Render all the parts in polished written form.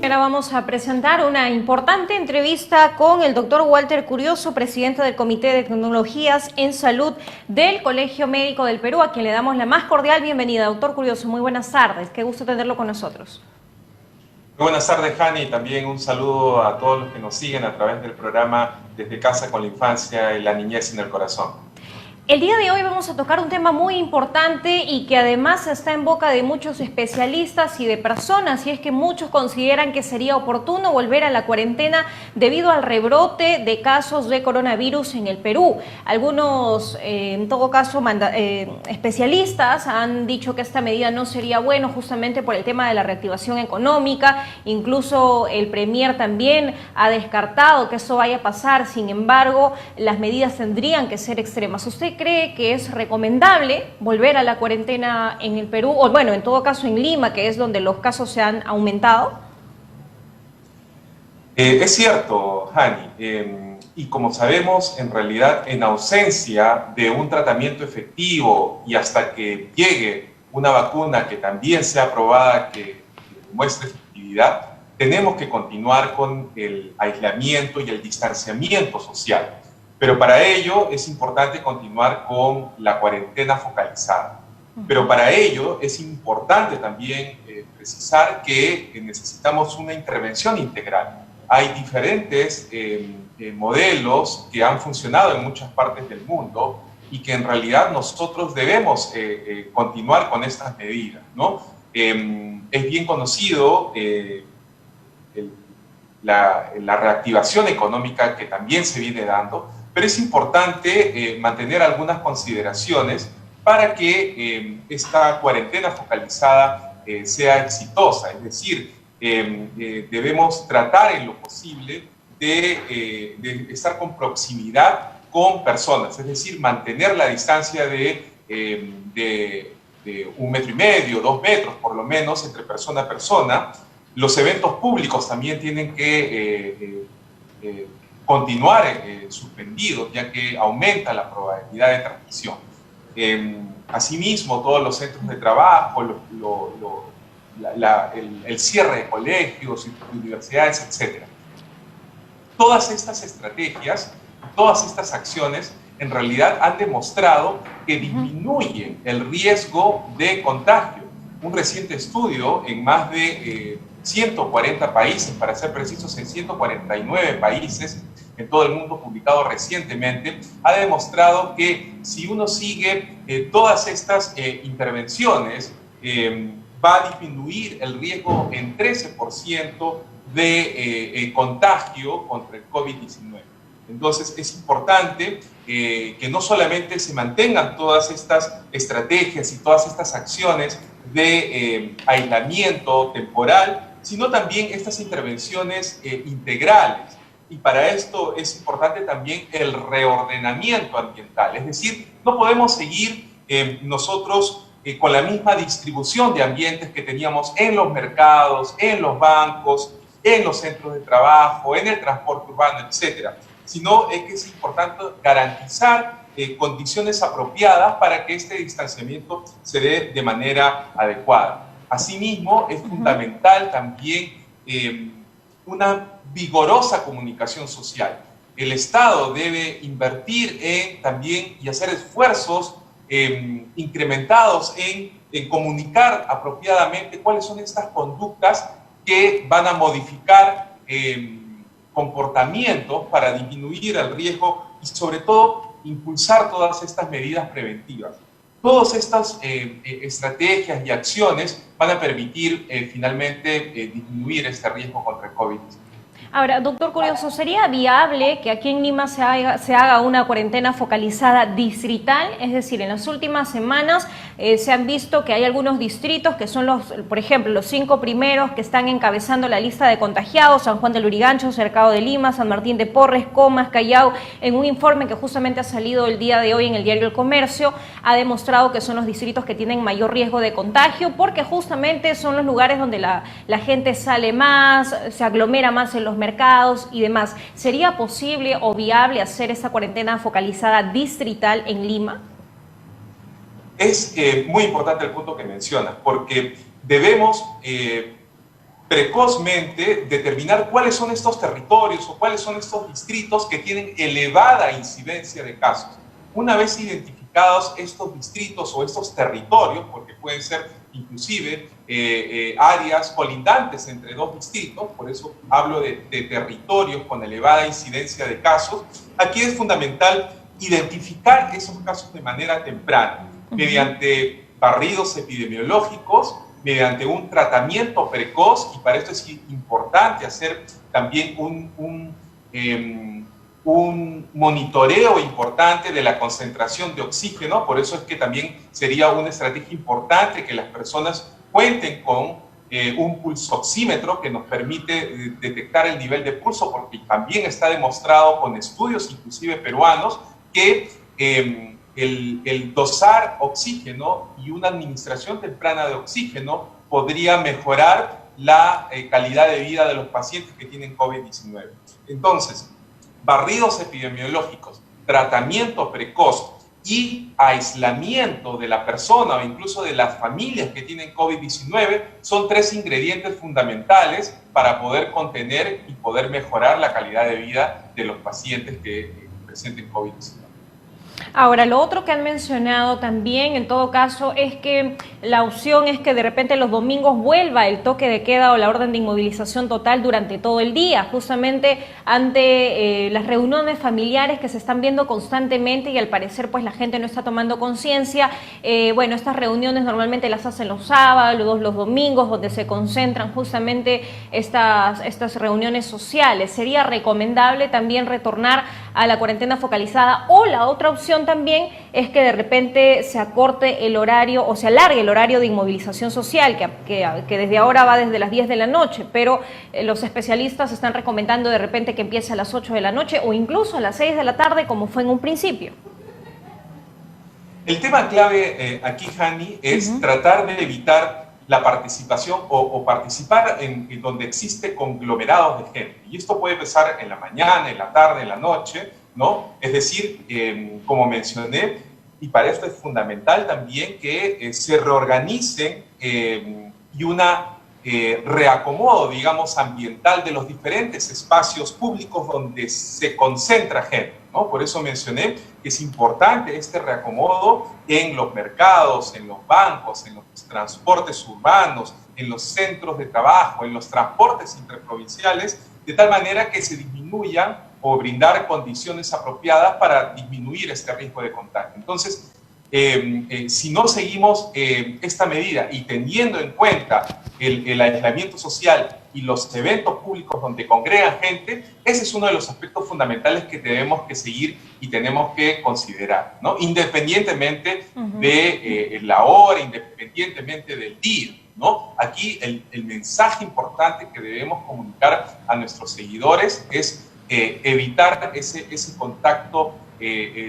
Ahora vamos a presentar una importante entrevista con el doctor Walter Curioso, presidente del Comité de Tecnologías en Salud del Colegio Médico del Perú, a quien le damos la más cordial bienvenida. Doctor Curioso, muy buenas tardes, qué gusto tenerlo con nosotros. Muy buenas tardes, Hani, y también un saludo a todos los que nos siguen a través del programa Desde Casa con la Infancia y la Niñez en el Corazón. El día de hoy vamos a tocar un tema muy importante y que además está en boca de muchos especialistas y de personas, y es que muchos consideran que sería oportuno volver a la cuarentena debido al rebrote de casos de coronavirus en el Perú. Algunos, en todo caso, especialistas han dicho que esta medida no sería buena justamente por el tema de la reactivación económica. Incluso el Premier también ha descartado que eso vaya a pasar. Sin embargo, las medidas tendrían que ser extremas. ¿Usted cree que es recomendable volver a la cuarentena en el Perú, o bueno, en todo caso en Lima, que es donde los casos se han aumentado? Es cierto, Hani, y como sabemos, en realidad, en ausencia de un tratamiento efectivo y hasta que llegue una vacuna que también sea aprobada, que muestre efectividad, tenemos que continuar con el aislamiento y el distanciamiento social. Pero para ello es importante continuar con la cuarentena focalizada. Pero para ello es importante también precisar que necesitamos una intervención integral. Hay diferentes modelos que han funcionado en muchas partes del mundo y que en realidad nosotros debemos continuar con estas medidas, ¿no? Es bien conocido la reactivación económica que también se viene dando, pero es importante mantener algunas consideraciones para que esta cuarentena focalizada sea exitosa. Es decir, debemos tratar en lo posible de estar con proximidad con personas, es decir, mantener la distancia de 1,5 metros, 2 metros por lo menos entre persona a persona. Los eventos públicos también tienen que continuar suspendidos, ya que aumenta la probabilidad de transmisión. Asimismo, todos los centros de trabajo, el cierre de colegios, universidades, etc. Todas estas estrategias, todas estas acciones, en realidad han demostrado que disminuyen el riesgo de contagio. Un reciente estudio en más de 140 países, para ser precisos, en 149 países en todo el mundo, publicado recientemente, ha demostrado que si uno sigue todas estas intervenciones, va a disminuir el riesgo en 13% de contagio contra el COVID-19. Entonces es importante que no solamente se mantengan todas estas estrategias y todas estas acciones de aislamiento temporal, sino también estas intervenciones integrales. Y para esto es importante también el reordenamiento ambiental. Es decir, no podemos seguir nosotros con la misma distribución de ambientes que teníamos en los mercados, en los bancos, en los centros de trabajo, en el transporte urbano, etc. Sino que es importante garantizar condiciones apropiadas para que este distanciamiento se dé de manera adecuada. Asimismo, es fundamental también una vigorosa comunicación social. El Estado debe invertir también y hacer esfuerzos incrementados en comunicar apropiadamente cuáles son estas conductas que van a modificar comportamientos para disminuir el riesgo y sobre todo impulsar todas estas medidas preventivas. Todas estas estrategias y acciones van a permitir finalmente disminuir este riesgo contra el COVID-19. Ahora, doctor Curioso, ¿sería viable que aquí en Lima se haga una cuarentena focalizada distrital? Es decir, en las últimas semanas se han visto que hay algunos distritos que son por ejemplo, los 5 primeros que están encabezando la lista de contagiados: San Juan del Lurigancho, Cercado de Lima, San Martín de Porres, Comas, Callao. En un informe que justamente ha salido el día de hoy en el diario El Comercio, ha demostrado que son los distritos que tienen mayor riesgo de contagio, porque justamente son los lugares donde la gente sale más, se aglomera más en los mercados y demás. ¿Sería posible o viable hacer esta cuarentena focalizada distrital en Lima? Es muy importante el punto que mencionas, porque debemos precozmente determinar cuáles son estos territorios o cuáles son estos distritos que tienen elevada incidencia de casos. Una vez identificados estos distritos o estos territorios, porque pueden ser inclusive áreas colindantes entre dos distritos, por eso hablo de territorios con elevada incidencia de casos, aquí es fundamental identificar esos casos de manera temprana, mediante barridos epidemiológicos, mediante un tratamiento precoz, y para esto es importante hacer también un monitoreo importante de la concentración de oxígeno. Por eso es que también sería una estrategia importante que las personas cuenten con un pulsoxímetro que nos permite detectar el nivel de pulso, porque también está demostrado con estudios inclusive peruanos que el dosar oxígeno y una administración temprana de oxígeno podría mejorar la calidad de vida de los pacientes que tienen COVID-19. Entonces, barridos epidemiológicos, tratamiento precoz y aislamiento de la persona o incluso de las familias que tienen COVID-19 son tres ingredientes fundamentales para poder contener y poder mejorar la calidad de vida de los pacientes que presenten COVID-19. Ahora, lo otro que han mencionado también, en todo caso, es que la opción es que de repente los domingos vuelva el toque de queda o la orden de inmovilización total durante todo el día, justamente ante las reuniones familiares que se están viendo constantemente y al parecer pues la gente no está tomando conciencia. Bueno, estas reuniones normalmente las hacen los sábados, los domingos, donde se concentran justamente estas reuniones sociales. Sería recomendable también retornar a la cuarentena focalizada, o la otra opción también es que de repente se acorte el horario o se alargue el horario de inmovilización social, que desde ahora va desde las 10 de la noche, pero los especialistas están recomendando de repente que empiece a las 8 de la noche o incluso a las 6 de la tarde, como fue en un principio. El tema clave aquí, Hani, es tratar de evitar la participación o participar en donde existe conglomerados de gente. Y esto puede empezar en la mañana, en la tarde, en la noche, ¿no? Es decir, como mencioné, y para esto es fundamental también que se reorganicen y una reacomodo, digamos, ambiental de los diferentes espacios públicos donde se concentra gente, ¿no? Por eso mencioné que es importante este reacomodo en los mercados, en los bancos, en los transportes urbanos, en los centros de trabajo, en los transportes interprovinciales, de tal manera que se disminuyan o brindar condiciones apropiadas para disminuir este riesgo de contagio. Entonces, si no seguimos esta medida y teniendo en cuenta el aislamiento social y los eventos públicos donde congregan gente, ese es uno de los aspectos fundamentales que tenemos que seguir y tenemos que considerar, ¿no? Independientemente de la hora, independientemente del día, ¿no? Aquí el mensaje importante que debemos comunicar a nuestros seguidores es evitar ese contacto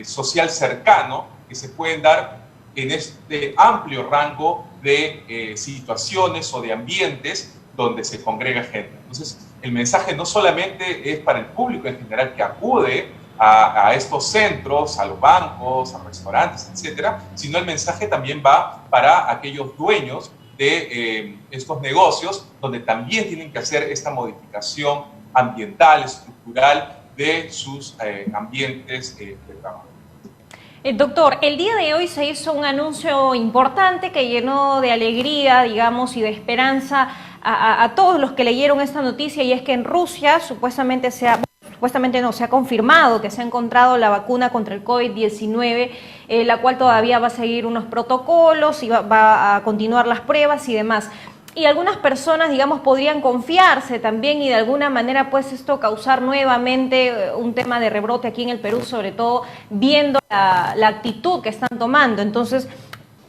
social cercano que se pueden dar en este amplio rango de situaciones o de ambientes donde se congrega gente. Entonces, el mensaje no solamente es para el público en general que acude a estos centros, a los bancos, a restaurantes, etcétera, sino el mensaje también va para aquellos dueños de estos negocios, donde también tienen que hacer esta modificación ambiental, estructural de sus ambientes de trabajo. Doctor, el día de hoy se hizo un anuncio importante que llenó de alegría, digamos, y de esperanza a todos los que leyeron esta noticia, y es que en Rusia supuestamente se ha confirmado que se ha encontrado la vacuna contra el COVID-19, la cual todavía va a seguir unos protocolos y va a continuar las pruebas y demás. Y algunas personas, digamos, podrían confiarse también y de alguna manera pues esto causar nuevamente un tema de rebrote aquí en el Perú, sobre todo viendo la actitud que están tomando. Entonces,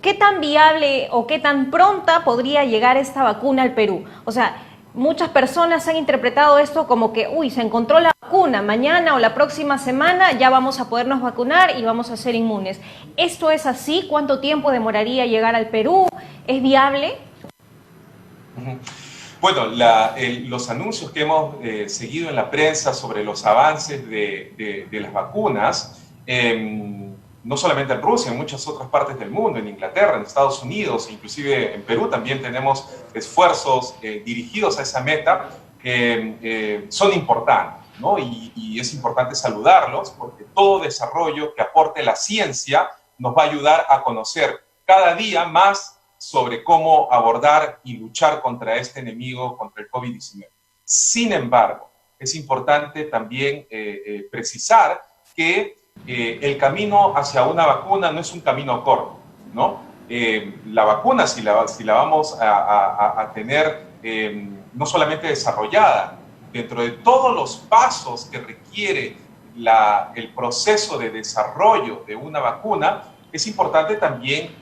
¿qué tan viable o qué tan pronta podría llegar esta vacuna al Perú? O sea, muchas personas han interpretado esto como que, uy, se encontró la vacuna, mañana o la próxima semana ya vamos a podernos vacunar y vamos a ser inmunes. ¿Esto es así? ¿Cuánto tiempo demoraría llegar al Perú? ¿Es viable? Bueno, los anuncios que hemos seguido en la prensa sobre los avances de las vacunas no solamente en Rusia, en muchas otras partes del mundo, en Inglaterra, en Estados Unidos, inclusive en Perú también tenemos esfuerzos dirigidos a esa meta, son importantes, ¿no? Y es importante saludarlos porque todo desarrollo que aporte la ciencia nos va a ayudar a conocer cada día más sobre cómo abordar y luchar contra este enemigo, contra el COVID-19. Sin embargo, es importante también precisar que el camino hacia una vacuna no es un camino corto, ¿no? La vacuna, si la vamos a tener no solamente desarrollada, dentro de todos los pasos que requiere el proceso de desarrollo de una vacuna, es importante también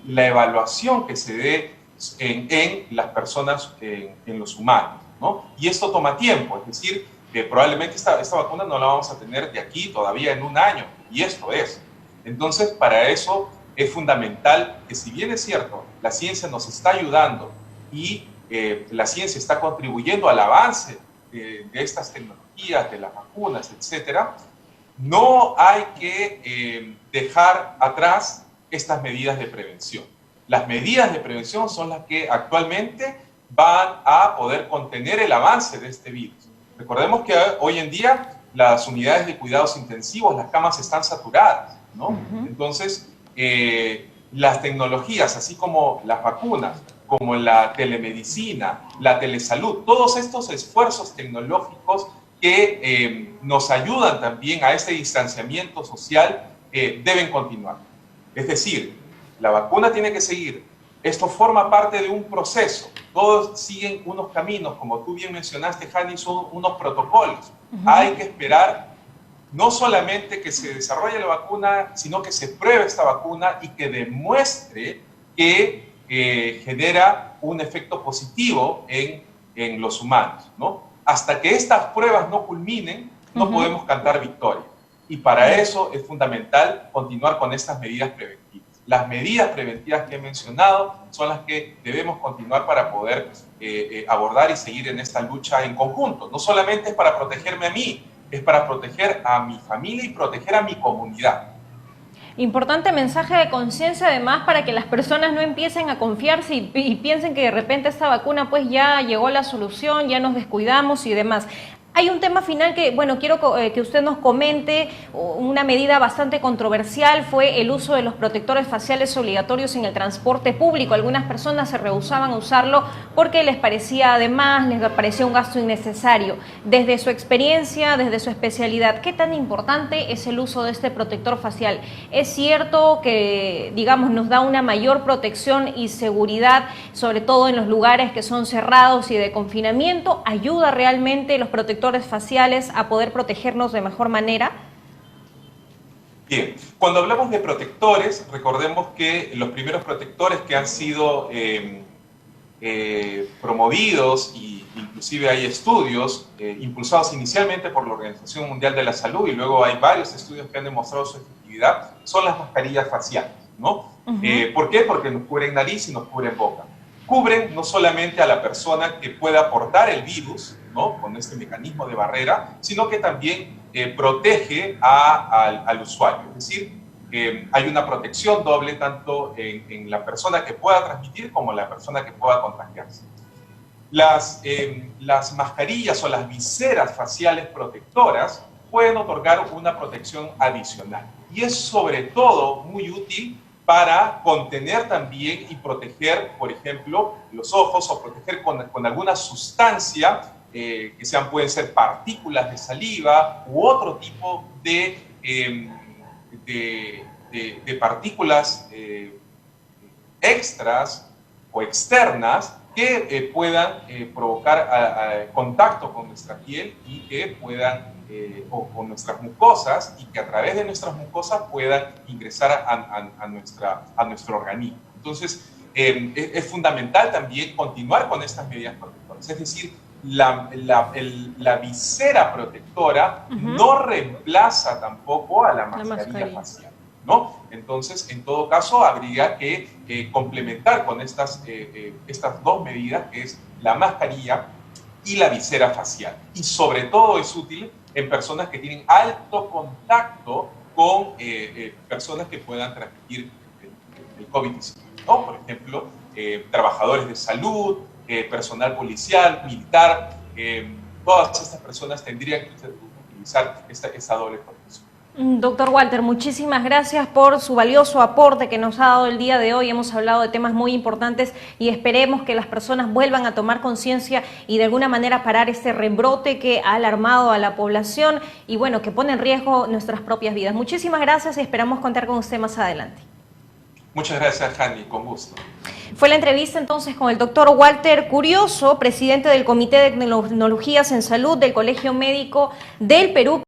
la evaluación que se dé en las personas, en los humanos, ¿no? Y esto toma tiempo, es decir, probablemente esta vacuna no la vamos a tener de aquí todavía en un año, y esto es. Entonces, para eso es fundamental que, si bien es cierto, la ciencia nos está ayudando y la ciencia está contribuyendo al avance de estas tecnologías, de las vacunas, etcétera, no hay que dejar atrás estas medidas de prevención. Las medidas de prevención son las que actualmente van a poder contener el avance de este virus. Recordemos que hoy en día las unidades de cuidados intensivos, las camas están saturadas, ¿no? Entonces, las tecnologías, así como las vacunas, como la telemedicina, la telesalud, todos estos esfuerzos tecnológicos que nos ayudan también a este distanciamiento social deben continuar. Es decir, la vacuna tiene que seguir. Esto forma parte de un proceso. Todos siguen unos caminos, como tú bien mencionaste, Hani, son unos protocolos. Hay que esperar no solamente que se desarrolle la vacuna, sino que se pruebe esta vacuna y que demuestre que genera un efecto positivo en los humanos, ¿no? Hasta que estas pruebas no culminen, no podemos cantar victoria. Y para eso es fundamental continuar con estas medidas preventivas. Las medidas preventivas que he mencionado son las que debemos continuar para poder abordar y seguir en esta lucha en conjunto. No solamente es para protegerme a mí, es para proteger a mi familia y proteger a mi comunidad. Importante mensaje de conciencia, además, para que las personas no empiecen a confiarse y piensen que de repente esta vacuna pues ya llegó la solución, ya nos descuidamos y demás. Hay un tema final que, bueno, quiero que usted nos comente. Una medida bastante controversial fue el uso de los protectores faciales obligatorios en el transporte público. Algunas personas se rehusaban a usarlo porque les parecía, además, les parecía un gasto innecesario. Desde su experiencia, desde su especialidad, ¿qué tan importante es el uso de este protector facial? ¿Es cierto que, digamos, nos da una mayor protección y seguridad, sobre todo en los lugares que son cerrados y de confinamiento? ¿Ayuda realmente los protectores faciales a poder protegernos de mejor manera? Bien, cuando hablamos de protectores, recordemos que los primeros protectores que han sido promovidos, y inclusive hay estudios impulsados inicialmente por la Organización Mundial de la Salud, y luego hay varios estudios que han demostrado su efectividad, son las mascarillas faciales, ¿no? ¿Por qué? Porque nos cubren nariz y nos cubren boca. Cubren no solamente a la persona que pueda portar el virus, ¿no?, con este mecanismo de barrera, sino que también protege al usuario. Es decir, hay una protección doble tanto en la persona que pueda transmitir como en la persona que pueda contagiarse. Las mascarillas o las viseras faciales protectoras pueden otorgar una protección adicional. Y es sobre todo muy útil para contener también y proteger, por ejemplo, los ojos, o proteger con alguna sustancia que pueden ser partículas de saliva u otro tipo de partículas extras o externas que puedan provocar contacto con nuestra piel y que puedan, o con nuestras mucosas, y que a través de nuestras mucosas puedan ingresar a nuestro organismo. Entonces, es fundamental también continuar con estas medidas protectoras. Es decir, la visera protectora no reemplaza tampoco a la mascarilla facial, ¿no? Entonces, en todo caso, habría que complementar con estas dos medidas, que es la mascarilla y la visera facial. Y sobre todo es útil en personas que tienen alto contacto con personas que puedan transmitir el COVID-19, ¿no? Por ejemplo, trabajadores de salud, personal policial, militar, todas estas personas tendrían que utilizar esta doble protección. Doctor Walter, muchísimas gracias por su valioso aporte que nos ha dado el día de hoy. Hemos hablado de temas muy importantes y esperemos que las personas vuelvan a tomar conciencia y de alguna manera parar este rebrote que ha alarmado a la población y bueno, que pone en riesgo nuestras propias vidas. Muchísimas gracias y esperamos contar con usted más adelante. Muchas gracias, Jani, con gusto. Fue la entrevista entonces con el doctor Walter Curioso, presidente del Comité de Tecnologías en Salud del Colegio Médico del Perú.